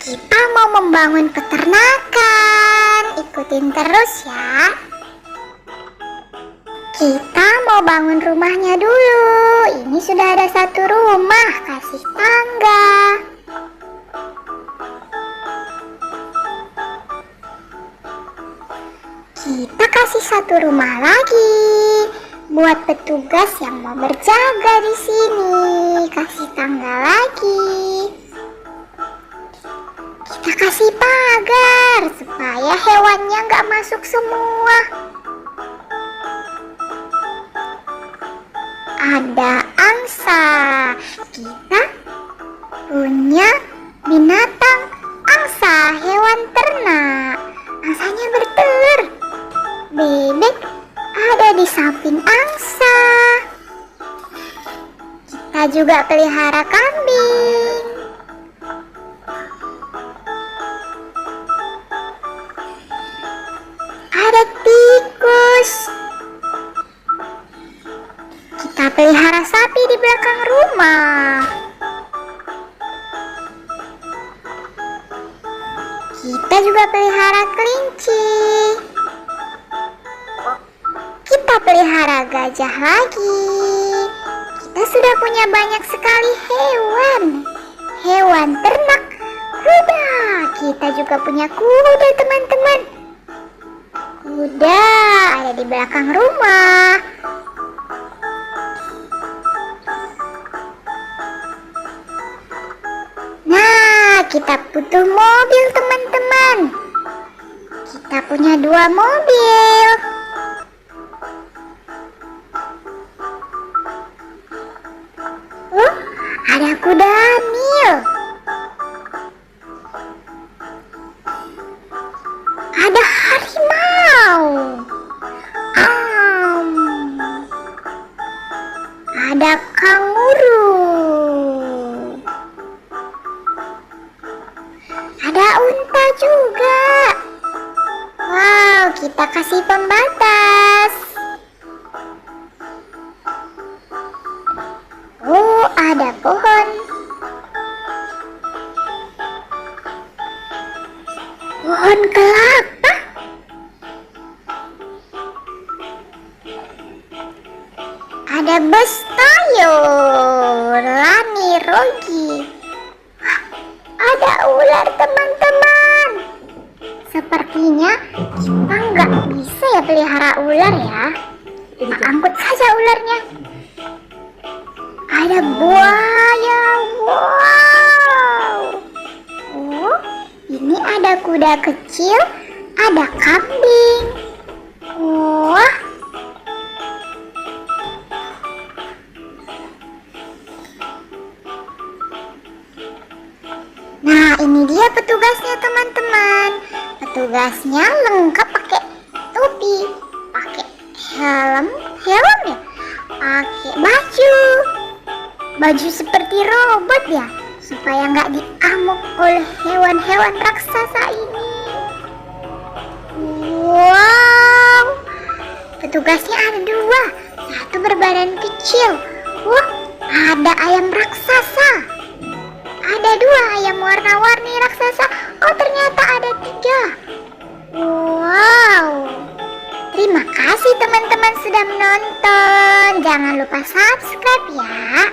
Kita mau membangun peternakan. Ikutin terus ya. Kita mau bangun rumahnya dulu. Ini sudah ada satu rumah, kasih tangga. Kita kasih satu rumah lagi buat petugas yang mau berjaga di sini. Kasih tangga lagi. Kita kasih pagar supaya hewannya nggak masuk semua. Ada angsa. Kita punya binatang angsa, hewan ternak. Angsanya bertelur. Bebek ada di samping angsa. Kita juga pelihara kambing. Ada tikus. Kita pelihara sapi di belakang rumah. Kita juga pelihara kelinci. Kita pelihara gajah lagi. Kita sudah punya banyak sekali hewan. Hewan ternak, kuda. Kita juga punya kuda, teman-teman. Kuda ada di belakang rumah. Nah, kita butuh mobil, teman-teman. Kita punya 2 mobil. Ada kuda Nil. Ada harimau. Ada kanguru. Ada unta juga. Wow, kita kasih pembatas. Oh, ada pohon. Pohon kelapa. Ada bus Tayo, Lani, Rogi. Ada ular, teman-teman. Sepertinya kita nggak bisa ya pelihara ular ya. Kita angkut saja ularnya. Ada buaya. Wow. Oh, ini ada kuda kecil, ada kambing. Wah. Nah, ini dia petugasnya, teman-teman. Petugasnya lengkap pakai topi, pakai helm ya, pakai baju seperti robot ya, supaya nggak diamuk oleh hewan-hewan raksasa ini. Wow, petugasnya ada 2, satu berbadan kecil. Wah, ada ayam raksasa. Ada 2 ayam warna-warni raksasa. Oh, ternyata ada 3. Wow. Terima kasih teman-teman sudah menonton. Jangan lupa subscribe ya.